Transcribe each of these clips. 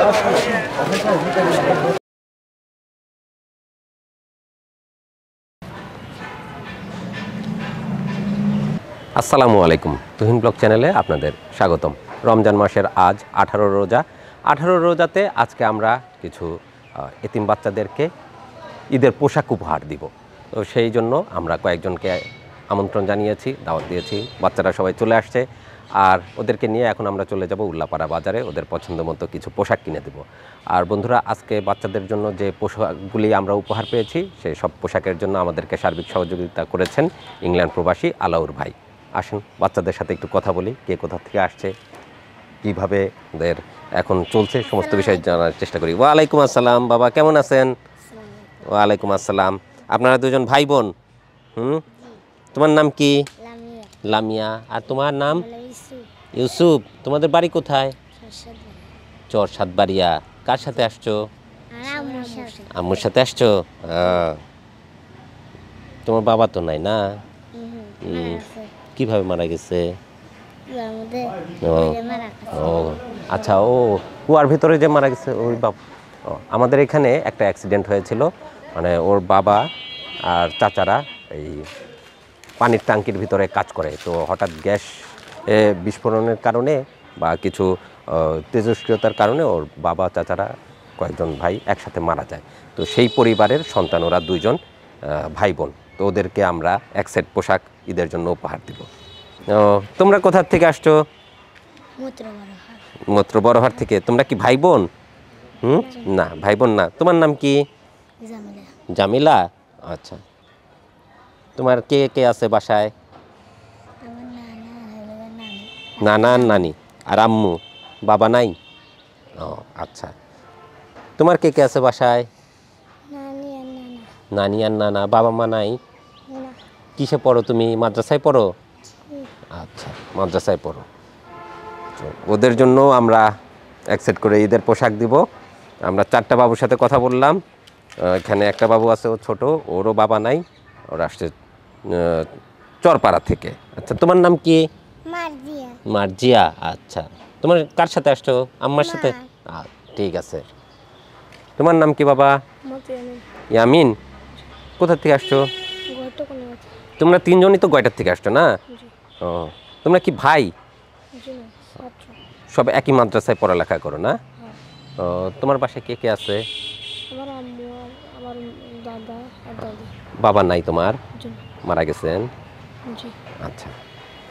আসসালামু আলাইকুম, তুহিন ব্লগ চ্যানেলে আপনাদের স্বাগতম। রমজান মাসের আজ 18 রোজা। 18 রোজাতে আজকে আমরা কিছু এতিম বাচ্চাদেরকে ঈদের পোশাক উপহার দিব। তো সেই জন্য আমরা কয়েকজনকে আমন্ত্রণ জানিয়েছি, দাওয়াত দিয়েছি। বাচ্চারা সবাই চলে আসছে, আর ওদেরকে নিয়ে এখন আমরা চলে যাব উল্লাপাড়া বাজারে, ওদের পছন্দ মতো কিছু পোশাক কিনে দেব। আর বন্ধুরা, আজকে বাচ্চাদের জন্য যে পোশাকগুলি আমরা উপহার পেয়েছি, সেই সব পোশাকের জন্য আমাদেরকে সার্বিক সহযোগিতা করেছেন ইংল্যান্ড প্রবাসী আলাউর ভাই। আসেন বাচ্চাদের সাথে একটু কথা বলি, কে কোথা থেকে আসছে, কীভাবে ওদের এখন চলছে, সমস্ত বিষয় জানার চেষ্টা করি। ওয়ালাইকুম আসসালাম বাবা, কেমন আছেন? ওয়ালাইকুম আসসালাম। আপনারা দুজন ভাই বোন? তোমার নাম কি? লামিয়া। আর তোমার নাম? ইউসুফ। তোমাদের বাড়ি কোথায়? চর সাতবাড়িয়া। কার সাথে আসছো? আম্মুর সাথে আসছো? তোমার বাবা তো নাই না? কিভাবে মারা গেছে? ও আচ্ছা, ও কুয়ার ভিতরে যে মারা গেছে ওই বাবা। আমাদের এখানে একটা অ্যাক্সিডেন্ট হয়েছিল, মানে ওর বাবা আর চাচারা এই পানির ট্যাঙ্কির ভিতরে কাজ করে, তো হঠাৎ গ্যাস বিস্ফোরণের কারণে বা কিছু তেজস্ক্রিয়তার কারণে ওর বাবা চাচারা কয়েকজন ভাই একসাথে মারা যায়। তো সেই পরিবারের সন্তান ওরা দুইজন ভাই বোন। তো ওদেরকে আমরা এক সেট পোশাক ঈদের জন্য উপহার দিব। তোমরা কোথা থেকে আসছো? মত্র বড়হাট থেকে। তোমরা কি ভাই বোন? না, ভাই বোন না। তোমার নাম কি? জামিলা। আচ্ছা, তোমার কে কে আছে বাসায়? নানা নানি আর আম্মু, বাবা নাই? ও আচ্ছা, তোমার কে কে আছে বাসায়? নানি আর নানা, বাবা মা নাই? কিসে পড়ো তুমি? মাদ্রাসায় পড়ো? আচ্ছা, মাদ্রাসায় পড়ো। ওদের জন্য আমরা এক সেট করে ঈদের পোশাক দিব। আমরা 4টা বাবুর সাথে কথা বললাম। এখানে একটা বাবু আছে, ও ছোট, ওরও বাবা নাই, ওরা আসছে চরপাড়া থেকে। আচ্ছা, তোমার নাম কি? মার্জিয়া। আচ্ছা, তোমার কার সাথে আসছো? আম্মার সাথে? ঠিক আছে। তোমার নাম কি বাবা? ইয়ামিন। কোথা থেকে আসছো? তোমরা তিনজনই তো গয়টার থেকে আসছো না? ও, তোমরা কি ভাই? সব একই মাদ্রাসায় পড়ালেখা করো না? ও, তোমার বাসায় কে কে আছে? বাবা নাই তোমার? মারা গেছেন? আচ্ছা,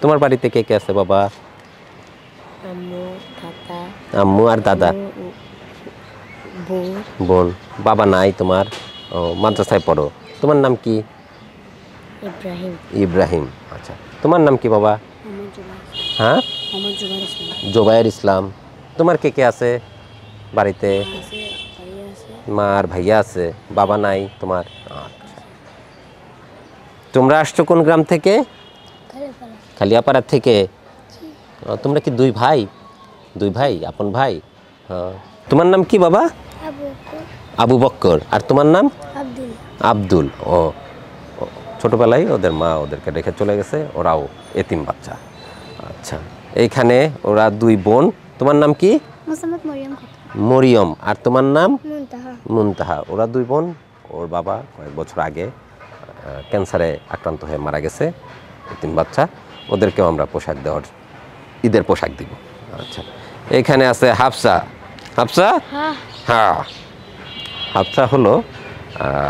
তোমার বাড়িতে কে কে আছে বাবা? আম্মু আর দাদা, বোন। বাবা নাই তোমার? ও, মাদ্রাসায় পড়ো। তোমার নাম কি? ইব্রাহিম। আচ্ছা, তোমার নাম কি বাবা? হ্যাঁ, জোবায়ের ইসলাম। তোমার কে কে আছে বাড়িতে? মা আর ভাইয়া আছে, বাবা নাই তোমার? আচ্ছা, তোমরা আসছো কোন গ্রাম থেকে? খালিয়াপাড়া থেকে। তোমরা কি দুই ভাই? দুই ভাই, আপন ভাই? তোমার নাম কি বাবা? আবু বক্কর। আর তোমার নাম? আব্দুল। ও, ছোটবেলায় ওদের মা ওদেরকে রেখে চলে গেছে, ওরাও এতিম বাচ্চা। আচ্ছা, এইখানে ওরা দুই বোন। তোমার নাম কি? মরিয়ম। আর তোমার নাম? মুনতাহা। ওরা দুই বোন, ওর বাবা কয়েক বছর আগে ক্যান্সারে আক্রান্ত হয়ে মারা গেছে, এতিম বাচ্চা। ওদেরকেও আমরা পোশাক দেওয়ার, ঈদের পোশাক দিব। আচ্ছা, এইখানে আছে হাফসা। হাফসা? হ্যাঁ, হাফসা হলো,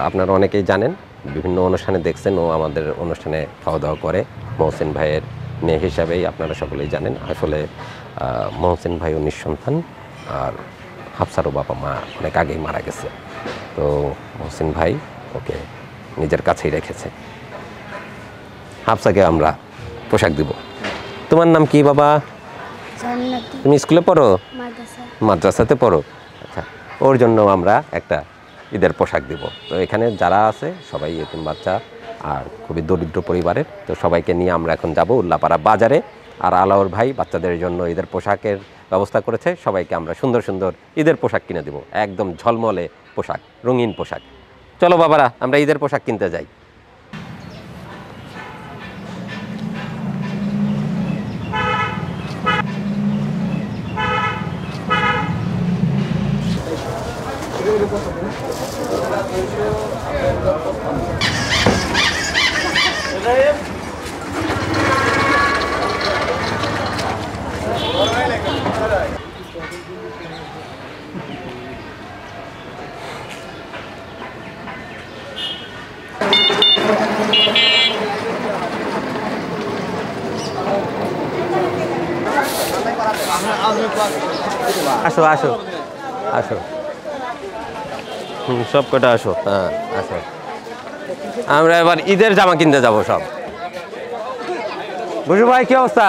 আপনারা অনেকেই জানেন, বিভিন্ন অনুষ্ঠানে দেখছেন, ও আমাদের অনুষ্ঠানে খাওয়া দাওয়া করে। মহসিন ভাইয়ের মেয়ে হিসাবেই আপনারা সকলেই জানেন। আসলে মহসিন ভাইও নিঃসন্তান, আর হাফসারও বাবা মা অনেক আগেই মারা গেছে। তো মহসিন ভাই ওকে নিজের কাছেই রেখেছে। হাফসাকে আমরা পোশাক দিব। তোমার নাম কি বাবা? তুমি স্কুলে পড়ো? মাদ্রাসাতে পড়ো। আচ্ছা, ওর জন্য আমরা একটা ঈদের পোশাক দিব। তো এখানে যারা আছে সবাই এতিম বাচ্চা আর খুবই দরিদ্র পরিবারের। তো সবাইকে নিয়ে আমরা এখন যাব উল্লাপাড়া বাজারে। আর আলাউর ভাই বাচ্চাদের জন্য ঈদের পোশাকের ব্যবস্থা করেছে। সবাইকে আমরা সুন্দর সুন্দর ঈদের পোশাক কিনে দেব, একদম ঝলমলে পোশাক, রঙিন পোশাক। চলো বাবারা, আমরা ঈদের পোশাক কিনতে যাই। আসো আসো আসো, সব কটা আসো। হ্যাঁ আসো, আমরা এবার ঈদের জামা কিনতে যাবো সব। বুঝু ভাই কি অবস্থা?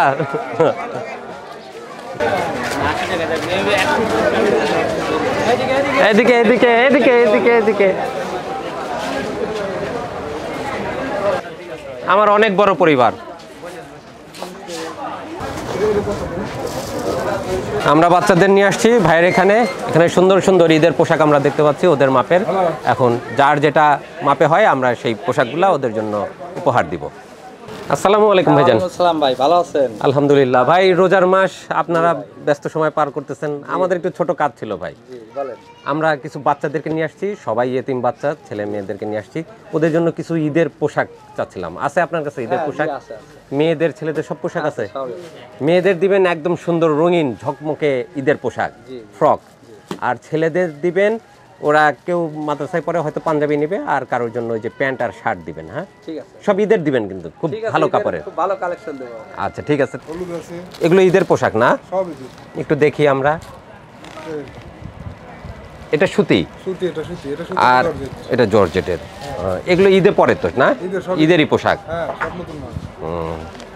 এদিকে এদিকে এদিকে এদিকে এদিকে। আমার অনেক বড় পরিবার। আমরা বাচ্চাদের নিয়ে আসছি ভাইয়ের এখানে। এখানে সুন্দর সুন্দর ঈদের পোশাক আমরা দেখতে পাচ্ছি ওদের মাপের। এখন যার যেটা মাপে হয় আমরা সেই পোশাকগুলো ওদের জন্য উপহার দিব। আসসালামু আলাইকুম ভাইজান। আসসালাম ভাই, ভালো আছেন? আলহামদুলিল্লাহ ভাই, রোজার মাস, আপনারা ব্যস্ত সময় পার করতেছেন। আমাদের একটু ছোট কাজ ছিল ভাই। আমরা কিছু বাচ্চাদেরকে নিয়ে আসছি, সবাই এতিম বাচ্চা, ছেলে মেয়েদেরকে নিয়ে আসছি। ওদের জন্য কিছু ঈদের পোশাক চাচ্ছিলাম। আছে আপনার কাছে ঈদের পোশাক? মেয়েদের ছেলেদের সব পোশাক আছে? মেয়েদের দিবেন একদম সুন্দর রঙিন ঝকমকে ঈদের পোশাক, ফ্রক। আর ছেলেদের দিবেন, ওরা কেউ মাদ্রাসায় পরে হয়তো পাঞ্জাবি নেবে, আর কারোর জন্য ওই যে প্যান্ট আর শার্ট দিবেন। হ্যাঁ ঠিক আছে, সব ঈদের দিবেন কিন্তু খুব ভালো কাপড়ের, খুব ভালো কালেকশন দেব। আচ্ছা ঠিক আছে। এগুলো ঈদের পোশাক না? সব ঈদের। একটু দেখি আমরা। এটা সুতি, আর এটা জর্জেটের। এগুলো ঈদে পরে তো না? ঈদেরই পোশাক।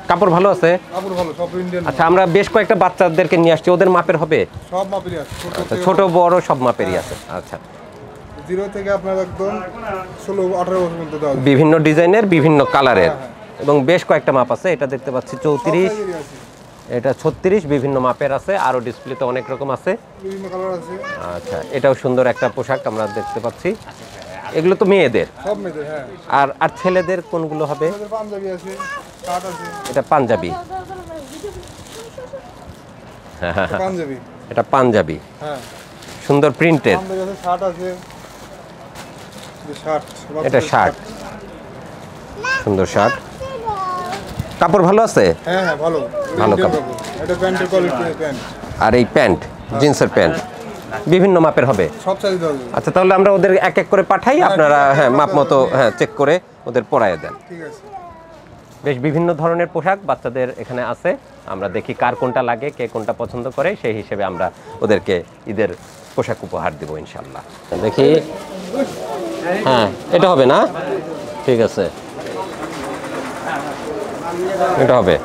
কাপড় ভালো আছে? আচ্ছা, আমরা বেশ কয়েকটা বাচ্চাদেরকে নিয়ে আসছি, ওদের মাপের হবে? সব মাপেরই আছে, ছোট বড় সব মাপেরই আছে। আচ্ছা, 0 থেকে আপনার একদম 16-18 বছর পর্যন্ত দেওয়া যাবে। বিভিন্ন ডিজাইনের, বিভিন্ন কালারের, এবং বেশ কয়েকটা মাপ আছে। এটা দেখতে পাচ্ছি 34, এটা 36, বিভিন্ন মাপের আছে। আরো ডিসপ্লেতে অনেক রকম আছে, বিভিন্ন কালার আছে। আচ্ছা, এটাও সুন্দর একটা পোশাক আমরা দেখতে পাচ্ছি। এগুলো তো মেয়েদের, সব মেয়েদের। হ্যাঁ, আর ছেলেদের কোনগুলো হবে? পাঞ্জাবি আছে, শার্ট আছে। এটা পাঞ্জাবি, পাঞ্জাবি, এটা পাঞ্জাবি। হ্যাঁ, সুন্দর প্রিন্টের। পাঞ্জাবি আছে, শার্ট আছে। শার্ট, এটা শার্ট, সুন্দর শার্ট। কাপড় ভালো আছে? হ্যাঁ হ্যাঁ, ভালো ভালো কাপড়। এটা প্যান্টের কোয়ালিটি, প্যান্ট। আর এই প্যান্ট, জিন্সের প্যান্ট বিভিন্ন মাপের হবে? সব সাইজ দেওয়া যাবে। আচ্ছা, তাহলে আমরা ওদের এক এক করে পাঠাই, আপনারা হ্যাঁ মাপ মতো হ্যাঁ চেক করে ওদের পরায় দেন। ঠিক আছে। বেশ বিভিন্ন ধরনের পোশাক বাচ্চাদের এখানে আছে। আমরা দেখি কার কোনটা লাগে, কে কোনটা পছন্দ করে, সেই হিসেবে আমরা ওদেরকে ঈদের পোশাক উপহার দেবো ইনশাল্লাহ। দেখি, হ্যাঁ এটা হবে না? ঠিক আছে, এটা হবে।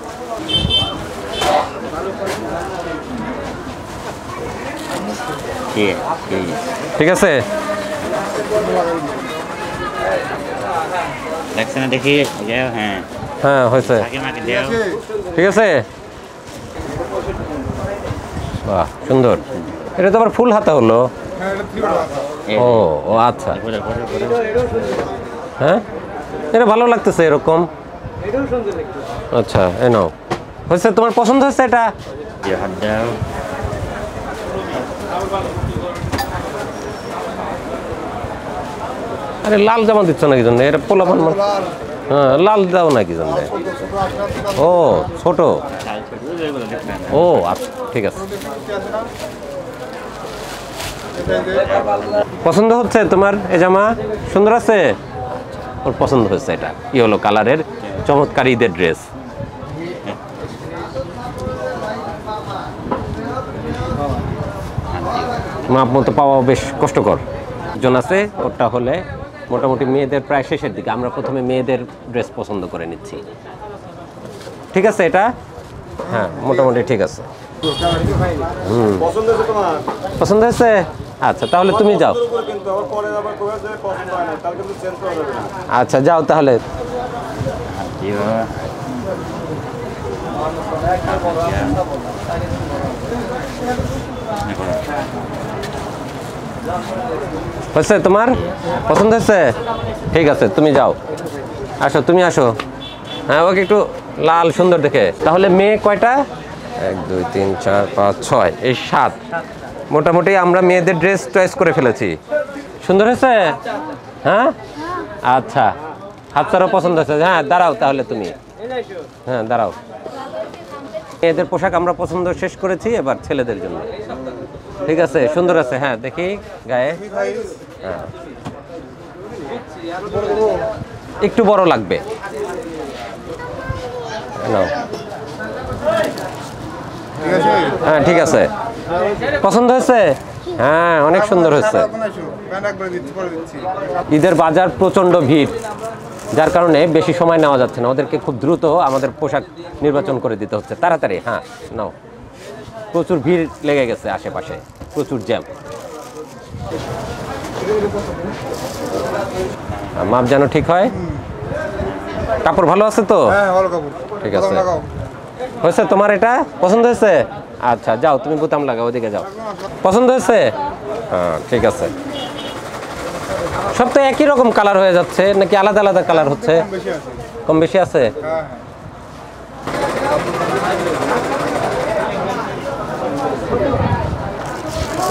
ঠিক আছে, দেখি। হ্যাঁ হ্যাঁ হয়েছে, ঠিক আছে। বাহ সুন্দর। এটা তো আবার ফুল হাতা হলো। ও ও আচ্ছা, হ্যাঁ এটা ভালো লাগতেছে এরকম। আচ্ছা, এ নাও, হয়েছে? তোমার পছন্দ হয়েছে এটা? আরে লাল জামা দিচ্ছ না কি জন্য? এটা পোলাপান। হ্যাঁ, লাল দাও না কি জন্য? ও ছোট, ও আচ্ছা ঠিক আছে। পছন্দ হচ্ছে তোমার এই জামা? সুন্দর আছে, ওর পছন্দ হয়েছে। এটা ইয়েলো কালারের চমৎকার ঈদের ড্রেস। মাপ মতো পাওয়া বেশ কষ্টকর। একজন আছে, ওটা হলে মোটামুটি মেয়েদের প্রায় শেষের দিকে। আমরা প্রথমে মেয়েদের ড্রেস পছন্দ করে নিচ্ছি। ঠিক আছে, এটা হ্যাঁ মোটামুটি ঠিক আছে। পছন্দ হয়েছে? আচ্ছা, তাহলে তুমি যাও। আচ্ছা যাও তাহলে। হয়েছে? তোমার পছন্দ হয়েছে? ঠিক আছে, তুমি যাও। আসো, তুমি আসো। হ্যাঁ, ওকে একটু লাল সুন্দর দেখে। তাহলে মেয়ে কয়টা? 1 2 3 4 5 6, এই 7। মোটামুটি আমরা মেয়েদের ড্রেস চয়েস করে ফেলেছি। সুন্দর হয়েছে? হ্যাঁ আচ্ছা, হাতছাড়াও পছন্দ হয়েছে? হ্যাঁ দাঁড়াও তাহলে তুমি, হ্যাঁ দাঁড়াও। মেয়েদের পোশাক আমরা পছন্দ শেষ করেছি, এবার ছেলেদের জন্য। ঠিক আছে, সুন্দর আছে। হ্যাঁ দেখি গায়ে, হ্যাঁ একটু বড় লাগবে। নাও, ঠিক আছে। হ্যাঁ ঠিক আছে, পছন্দ হয়েছে? হ্যাঁ অনেক সুন্দর হয়েছে। ঈদের বাজার প্রচণ্ড ভিড়, যার কারণে বেশি সময় নেওয়া যাচ্ছে না, ওদেরকে খুব দ্রুত আমাদের পোশাক নির্বাচন করে দিতে হচ্ছে, তাড়াতাড়ি। হ্যাঁ নাও, প্রচুর ভিড় লেগে গেছে আশেপাশে, প্রচুর জ্যাম। মাপ যেন ঠিক হয়। কাপড় ভালো আছে তো? ঠিক আছে, হয়েছে তোমার? এটা পছন্দ হয়েছে? আচ্ছা যাও, তুমি বোতাম লাগাও, ওদিকে যাও। পছন্দ হয়েছে? হ্যাঁ ঠিক আছে। সব তো একই রকম কালার হয়ে যাচ্ছে নাকি আলাদা আলাদা কালার হচ্ছে? কম বেশি আছে।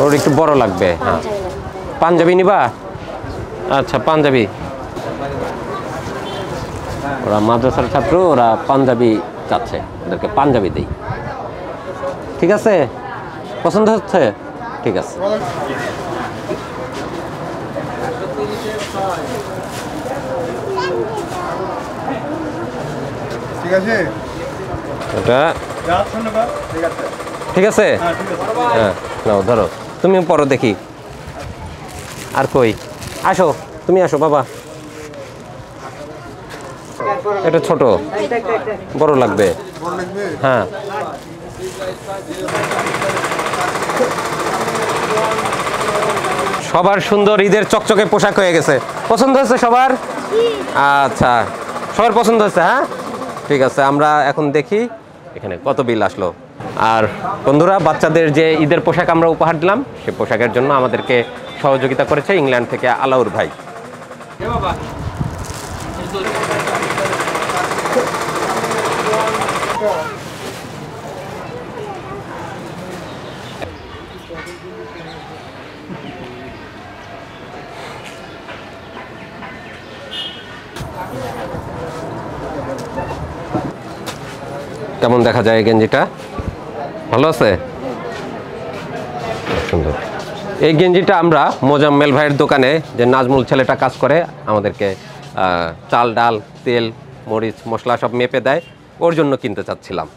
ওর একটু বড় লাগবে। হ্যাঁ পাঞ্জাবি নিবা? আচ্ছা পাঞ্জাবি, ওরা মাদ্রাসার ছাত্র, ওরা পাঞ্জাবি চাচ্ছে, ওদেরকে পাঞ্জাবি দেই। ঠিক আছে, পছন্দ হচ্ছে? ঠিক আছে। ঠিক আছে, এটা ঠিক আছে। হ্যাঁ নাও ধরো, তুমি পরো দেখি। আর কই, আসো তুমি, আসো বাবা। এটা ছোট, বড় লাগবে। হ্যাঁ সবার সুন্দর ঈদের চকচকে পোশাক হয়ে গেছে। পছন্দ হয়েছে সবার? আচ্ছা সবার পছন্দ হয়েছে। হ্যাঁ ঠিক আছে, আমরা এখন দেখি এখানে কত বিল আসলো। আর বন্ধুরা, বাচ্চাদের যে ঈদের পোশাক আমরা উপহার দিলাম, সে পোশাকের জন্য আমাদেরকে সহযোগিতা করেছে ইংল্যান্ড থেকে আলাউর ভাই। কেমন দেখা যায় এই গেঞ্জিটা? ভালো আছে, সুন্দর। এই গেঞ্জিটা আমরা মোজাম্মেল ভাইয়ের দোকানে, যে নাজমুল ছেলেটা কাজ করে, আমাদেরকে চাল ডাল তেল মরিচ মশলা সব মেপে দেয়, ওর জন্য কিনতে চাচ্ছিলাম।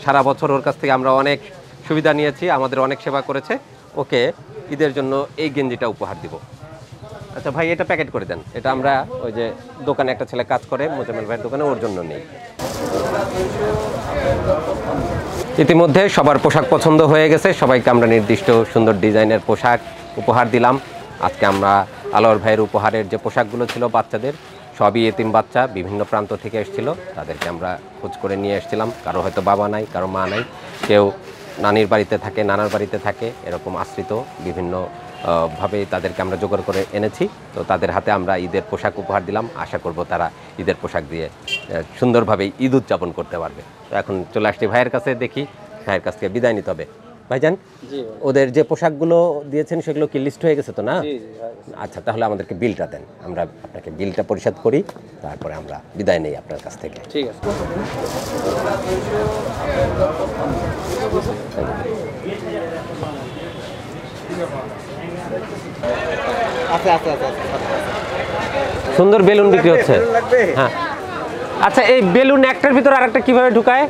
সারা বছর ওর কাছ থেকে আমরা অনেক সুবিধা নিয়েছি, আমাদের অনেক সেবা করেছে, ওকে ঈদের জন্য এই গেঞ্জিটা উপহার দিব। আচ্ছা ভাই, এটা প্যাকেট করে দেন। এটা আমরা ওই যে দোকানে একটা ছেলে কাজ করে মোজাম্মেল ভাইয়ের দোকানে, ওর জন্য নেই। ইতিমধ্যে সবার পোশাক পছন্দ হয়ে গেছে, সবাইকে আমরা নির্দিষ্ট সুন্দর ডিজাইনের পোশাক উপহার দিলাম। আজকে আমরা আলোর ভাইয়ের উপহারের যে পোশাকগুলো ছিল বাচ্চাদের, সবই এতিম বাচ্চা, বিভিন্ন প্রান্ত থেকে এসেছিল, তাদেরকে আমরা খোঁজ করে নিয়ে এসেছিলাম। কারো হয়তো বাবা নাই, কারো মা নাই, কেউ নানির বাড়িতে থাকে, নানার বাড়িতে থাকে, এরকম আশ্রিত বিভিন্ন ভাবে তাদেরকে আমরা জোগাড় করে এনেছি। তো তাদের হাতে আমরা ঈদের পোশাক উপহার দিলাম, আশা করব তারা ঈদের পোশাক দিয়ে সুন্দরভাবে ঈদ উদযাপন করতে পারবে। তো এখন চলে আসছি ভাইয়ের কাছে, দেখি ভাইয়ের কাছ থেকে বিদায় নিতে হবে। ভাইজান, ওদের যে পোশাকগুলো দিয়েছেন সেগুলো কি লিস্ট হয়ে গেছে তো না? আচ্ছা তাহলে আমাদেরকে বিলটা দেন, আমরা আপনাকে বিলটা পরিশোধ করি, তারপরে আমরা বিদায় নেই আপনার কাছ থেকে। ঠিক আছে। সুন্দর বেলুন বিক্রি হচ্ছে। হ্যাঁ আচ্ছা, এই বেলুন একটার ভিতরে আরেকটা কিভাবে ঢুকায়?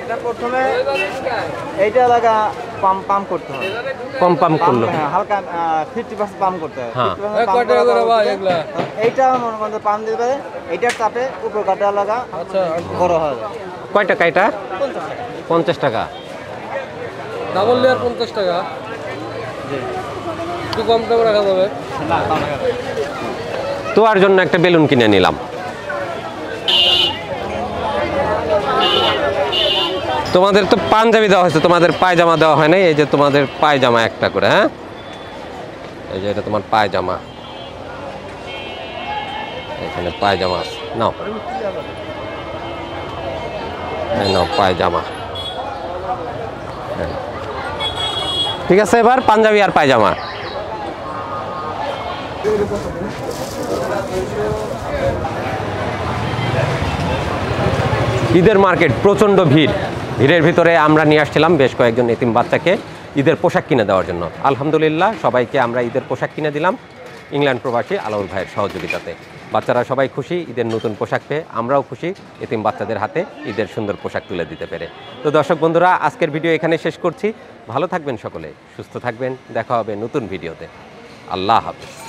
এটা প্রথমে এইটা লাগা পাম্প করতে হয়, পাম্প করলো। হ্যাঁ হালকা 50% পাম্প করতে হয়। হ্যাঁ। 50% pump করার পরে এইটা মনে করেন পাম্প দিতে এইটার চাপে উপর কাটা লাগা বড় হয়। কয় টাকা এটা? 50 টাকা। ডাবল লেয়ার 50 টাকা। একটু কম দামে রাখা যাবে না? তোর জন্য একটা বেলুন কিনে নিলাম। তোমাদের তো পাঞ্জাবি দেওয়া হয়েছে, তোমাদের পায়জামা দেওয়া হয় নাই। এই যে তোমাদের পায়জামা একটা করে। হ্যাঁ এই যে এটা তোমার পায়জামা, এখানে পায়জামা আছে, নাও নাও পায়জামা। হ্যাঁ ঠিক আছে, এবার পাঞ্জাবি আর পায়জামা। ঈদের মার্কেট প্রচণ্ড ভিড়, ভিড়ের ভিতরে আমরা নিয়ে আসছিলাম বেশ কয়েকজন এতিম বাচ্চাকে ঈদের পোশাক কিনে দেওয়ার জন্য। আলহামদুলিল্লাহ সবাইকে আমরা ঈদের পোশাক কিনে দিলাম ইংল্যান্ড প্রবাসী আলাউর ভাইয়ের সহযোগিতাতে। বাচ্চারা সবাই খুশি ঈদের নতুন পোশাক পেয়ে, আমরাও খুশি এতিম বাচ্চাদের হাতে ঈদের সুন্দর পোশাক তুলে দিতে পেরে। তো দর্শক বন্ধুরা, আজকের ভিডিও এখানে শেষ করছি। ভালো থাকবেন সকলে, সুস্থ থাকবেন, দেখা হবে নতুন ভিডিওতে। আল্লাহ হাফেজ।